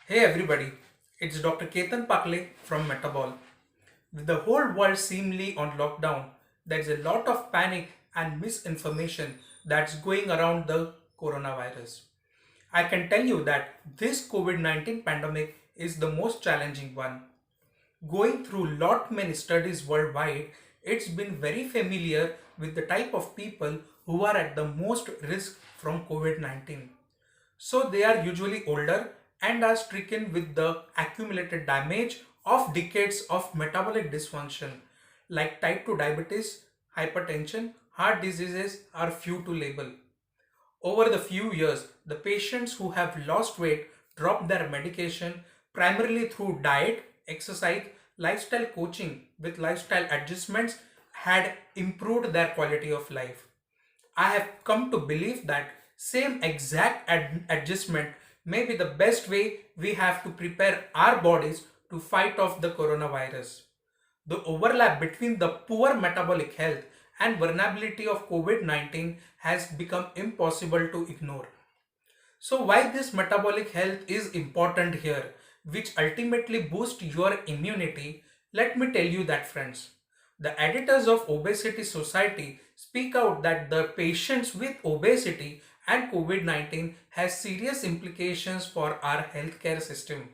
Hey everybody, it's Dr. Ketan Pakhale from Metabol. With the whole world seemingly on lockdown, there's a lot of panic and misinformation that's going around the coronavirus. I can tell you that this COVID-19 pandemic is the most challenging one. Going through lot many studies worldwide, it's been very familiar with the type of people who are at the most risk from COVID-19. So they are usually older and are stricken with the accumulated damage of decades of metabolic dysfunction like type 2 diabetes, hypertension, heart diseases are few to label. Over the few years, the patients who have lost weight dropped their medication primarily through diet, exercise, lifestyle coaching with lifestyle adjustments had improved their quality of life. I have come to believe that same exact adjustment may be the best way we have to prepare our bodies to fight off the coronavirus. The overlap between the poor metabolic health and vulnerability of COVID-19 has become impossible to ignore. So why this metabolic health is important here, which ultimately boosts your immunity, let me tell you that friends. The editors of Obesity Society speak out that the patients with obesity and COVID-19 has serious implications for our healthcare system.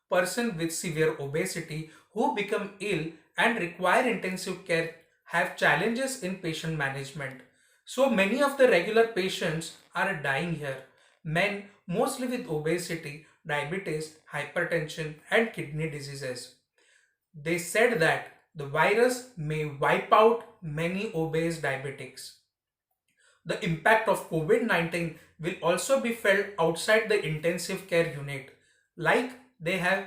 Persons with severe obesity who become ill and require intensive care have challenges in patient management. So many of the regular patients are dying here. Men mostly with obesity, diabetes, hypertension and kidney diseases. They said that the virus may wipe out many obese diabetics. The impact of COVID-19 will also be felt outside the intensive care unit, like they have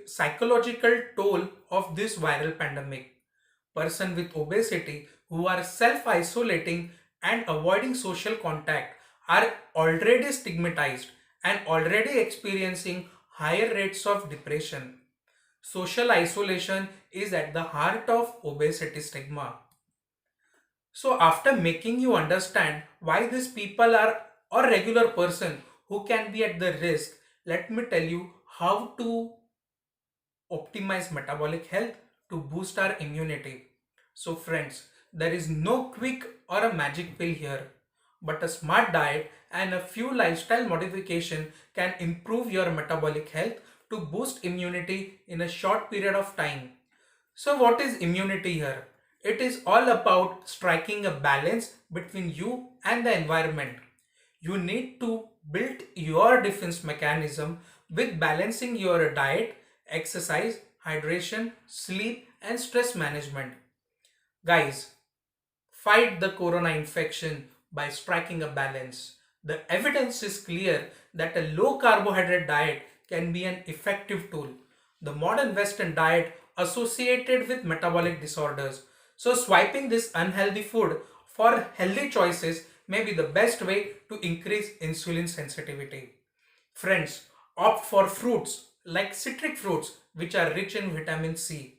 psychological toll of this viral pandemic. Person with obesity who are self-isolating and avoiding social contact are already stigmatized and already experiencing higher rates of depression. Social isolation is at the heart of obesity stigma. So after making you understand why these people are a regular person who can be at the risk, let me tell you how to optimize metabolic health to boost our immunity. So friends, there is no quick or a magic pill here, but a smart diet and a few lifestyle modification can improve your metabolic health to boost immunity in a short period of time. So what is immunity here? It is all about striking a balance between you and the environment. You need to build your defense mechanism with balancing your diet, exercise, hydration, sleep and stress management. Guys, fight the corona infection by striking a balance. The evidence is clear that a low carbohydrate diet can be an effective tool. The modern Western diet associated with metabolic disorders. So swiping this unhealthy food for healthy choices may be the best way to increase insulin sensitivity. Friends, opt for fruits like citric fruits which are rich in vitamin C,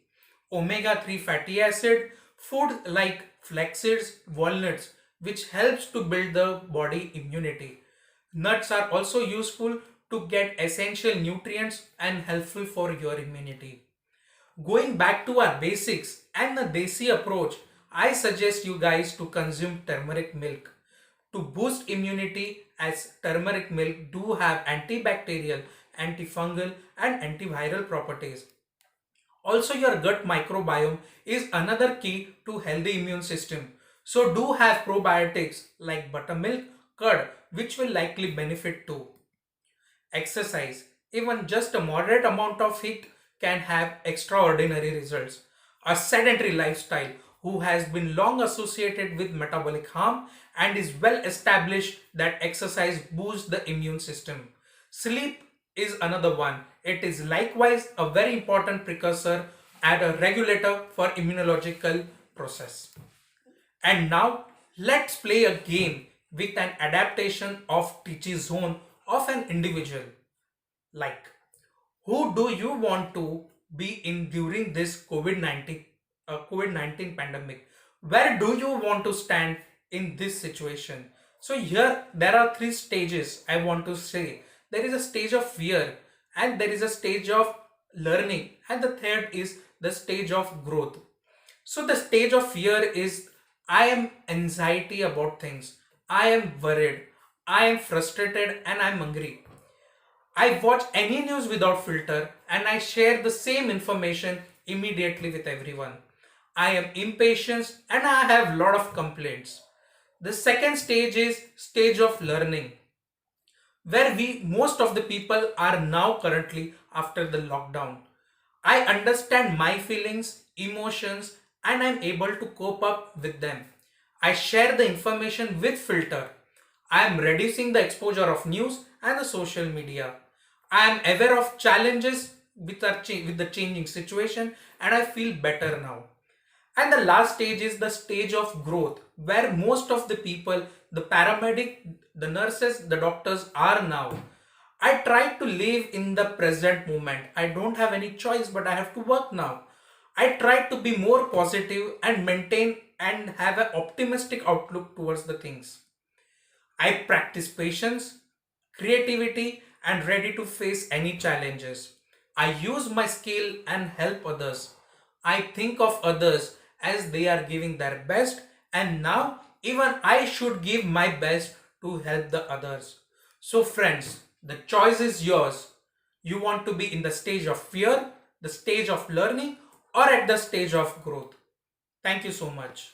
omega-3 fatty acid, food like flax seeds, walnuts which helps to build the body immunity. Nuts are also useful to get essential nutrients and helpful for your immunity. Going back to our basics and the desi approach, I suggest you guys to consume turmeric milk to boost immunity as turmeric milk do have antibacterial, antifungal and antiviral properties. Also your gut microbiome is another key to healthy immune system. So do have probiotics like buttermilk, curd which will likely benefit too. Exercise, even just a moderate amount of it can have extraordinary results. A sedentary lifestyle who has been long associated with metabolic harm and is well established that exercise boosts the immune system. Sleep is another one. It is likewise a very important precursor and a regulator for immunological process. And now let's play a game with an adaptation of TG zone of an individual. Like, who do you want to be in during this COVID-19 pandemic? Where do you want to stand in this situation? So here there are three stages I want to say. There is a stage of fear and there is a stage of learning, and the third is the stage of growth. So the stage of fear is I am anxiety about things, I am worried, I am frustrated, and I'm hungry. I watch any news without filter and I share the same information immediately with everyone. I am impatient and I have lot of complaints. The second stage is stage of learning, where we most of the people are now currently after the lockdown. I understand my feelings, emotions, and I'm able to cope up with them. I share the information with filter. I am reducing the exposure of news and the social media. I am aware of challenges with the changing situation, and I feel better now. And the last stage is the stage of growth, where most of the people, the paramedic, the nurses, the doctors are now. I try to live in the present moment. I don't have any choice, but I have to work now. I try to be more positive and maintain and have an optimistic outlook towards the things. I practice patience, creativity, and ready to face any challenges. I use my skill and help others. I think of others as they are giving their best, and now even I should give my best to help the others. So, friends, the choice is yours. You want to be in the stage of fear, the stage of learning, or at the stage of growth. Thank you so much.